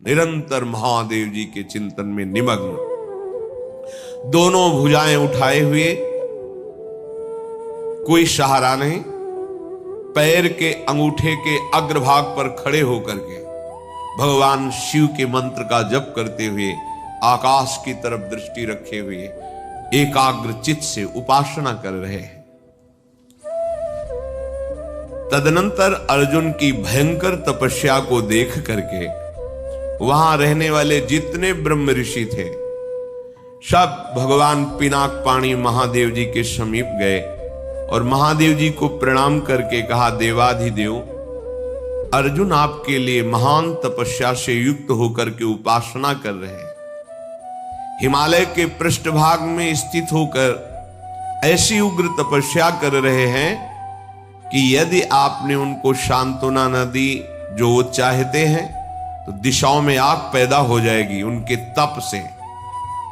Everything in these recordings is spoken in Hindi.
निरंतर महादेव जी के चिंतन में निमग्न, दोनों भुजाएं उठाए हुए, कोई सहारा नहीं, पैर के अंगूठे के अग्रभाग पर खड़े होकर के भगवान शिव के मंत्र का जप करते हुए आकाश की तरफ दृष्टि रखे हुए एकाग्र चित्त से उपासना कर रहे हैं। तदनंतर अर्जुन की भयंकर तपस्या को देख करके वहां रहने वाले जितने ब्रह्म ऋषि थे सब भगवान पिनाक पाणी महादेव जी के समीप गए और महादेव जी को प्रणाम करके कहा, देवाधिदेव, अर्जुन आपके लिए महान तपस्या से युक्त होकर के उपासना कर रहे हैं, हिमालय के पृष्ठभाग में स्थित होकर ऐसी उग्र तपस्या कर रहे हैं कि यदि आपने उनको सांत्वना न दी जो वो चाहते हैं तो दिशाओं में आग पैदा हो जाएगी उनके तप से।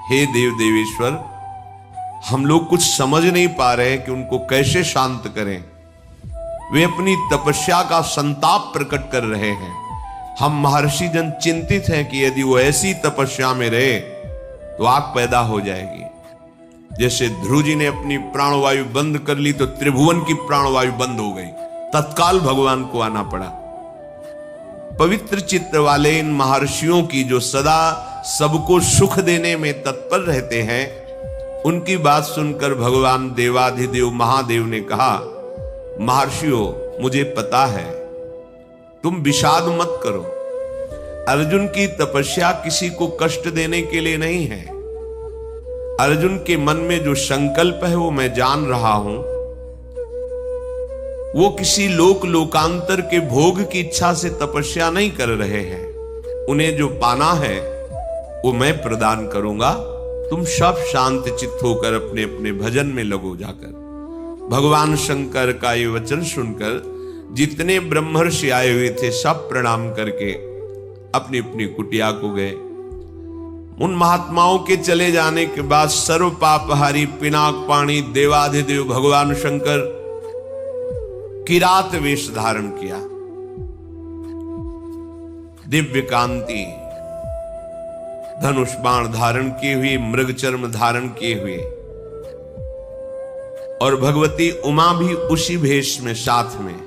हे देव देवेश्वर, हम लोग कुछ समझ नहीं पा रहे कि उनको कैसे शांत करें। वे अपनी तपस्या का संताप प्रकट कर रहे हैं। हम महर्षि जन चिंतित हैं कि यदि वो ऐसी तपस्या में रहे तो आग पैदा हो जाएगी। जैसे ध्रुव जी ने अपनी प्राणवायु बंद कर ली तो त्रिभुवन की प्राणवायु बंद हो गई, तत्काल भगवान को आना पड़ा। पवित्र चित्त वाले इन महर्षियों की जो सदा सबको सुख देने में तत्पर रहते हैं, उनकी बात सुनकर भगवान देवाधिदेव महादेव ने कहा, महर्षियों, मुझे पता है, तुम विषाद मत करो। अर्जुन की तपस्या किसी को कष्ट देने के लिए नहीं है। अर्जुन के मन में जो संकल्प है वो मैं जान रहा हूं। वो किसी लोकांतर के भोग की इच्छा से तपस्या नहीं कर रहे हैं। उन्हें जो पाना है वो मैं प्रदान करूंगा। तुम सब शांत चित्त होकर अपने अपने भजन में लगो जाकर। भगवान शंकर का ये वचन सुनकर जितने ब्रह्मर्षि आए हुए थे सब प्रणाम करके अपनी अपनी कुटिया को गए। उन महात्माओं के चले जाने के बाद सर्व पापहारी पिनाक पाणी देवाधिदेव भगवान शंकर किरात वेश धारण किया, दिव्य कांति, धनुष बाण धारण किए हुए, मृग चर्म धारण किए हुए, और भगवती उमा भी उसी भेष में साथ में,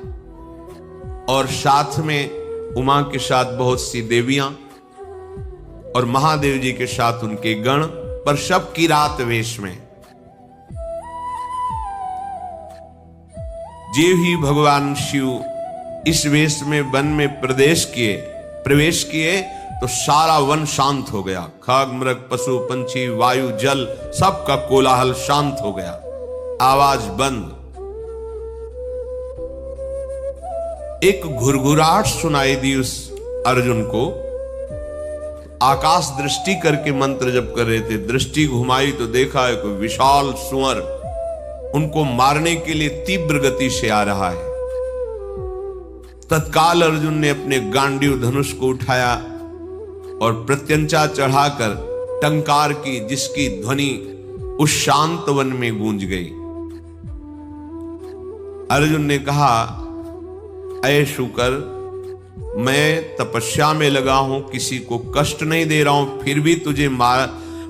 और साथ में उमा के साथ बहुत सी देवियां और महादेव जी के साथ उनके गण, पर सब किरात वेश में। जे ही भगवान शिव इस वेश में वन में प्रवेश किए तो सारा वन शांत हो गया। खग मृग पशु पंछी वायु जल सबका कोलाहल शांत हो गया, आवाज बंद। एक घुरघुराहट सुनाई दी उस अर्जुन को। आकाश दृष्टि करके मंत्र जप कर रहे थे, दृष्टि घुमाई तो देखा है कोई विशाल सुअर उनको मारने के लिए तीव्र गति से आ रहा है। तत्काल अर्जुन ने अपने गांडीव धनुष को उठाया और प्रत्यंचा चढ़ाकर टंकार की, जिसकी ध्वनि उस शांत वन में गूंज गई। अर्जुन ने कहा, ऐ शुकर, मैं तपस्या में लगा हूं, किसी को कष्ट नहीं दे रहा हूं, फिर भी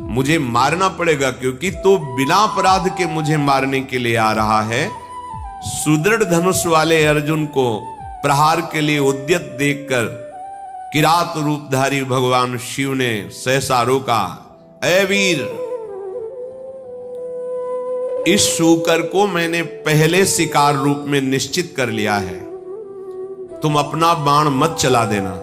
मुझे मारना पड़ेगा क्योंकि तो बिना अपराध के मुझे मारने के लिए आ रहा है। सुदृढ़ धनुष वाले अर्जुन को प्रहार के लिए उद्यत देखकर किरात रूपधारी भगवान शिव ने सहसा रोका। ऐ वीर, इस शूकर को मैंने पहले शिकार रूप में निश्चित कर लिया है, तुम अपना बाण मत चला देना।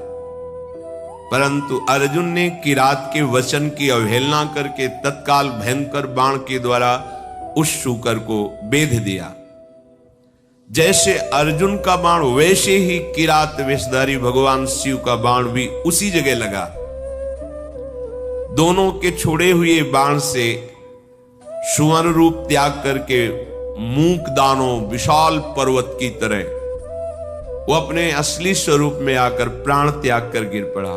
परंतु अर्जुन ने किरात के वचन की अवहेलना करके तत्काल भयंकर बाण के द्वारा उस शूकर को बेध दिया। जैसे अर्जुन का बाण वैसे ही किरात वेशधारी भगवान शिव का बाण भी उसी जगह लगा। दोनों के छोड़े हुए बाण से सुवर्ण रूप त्याग करके मूक दानों विशाल पर्वत की तरह वो अपने असली स्वरूप में आकर प्राण त्याग कर गिर पड़ा।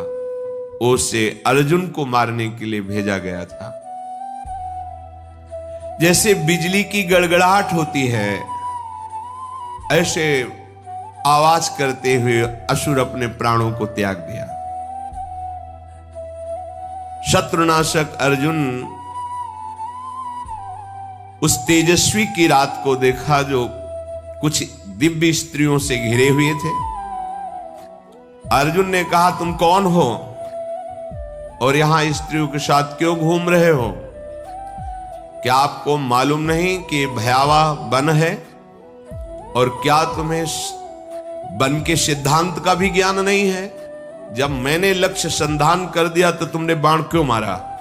उसे अर्जुन को मारने के लिए भेजा गया था। जैसे बिजली की गड़गड़ाहट होती है, ऐसे आवाज करते हुए असुर अपने प्राणों को त्याग दिया। शत्रुनाशक अर्जुन उस तेजस्वी की रात को देखा जो कुछ दिव्य स्त्रियों से घिरे हुए थे। अर्जुन ने कहा, तुम कौन हो और यहां स्त्रियों के साथ क्यों घूम रहे हो? क्या आपको मालूम नहीं कि भयावह वन है? और क्या तुम्हें वन के सिद्धांत का भी ज्ञान नहीं है? जब मैंने लक्ष्य संधान कर दिया तो तुमने बाण क्यों मारा?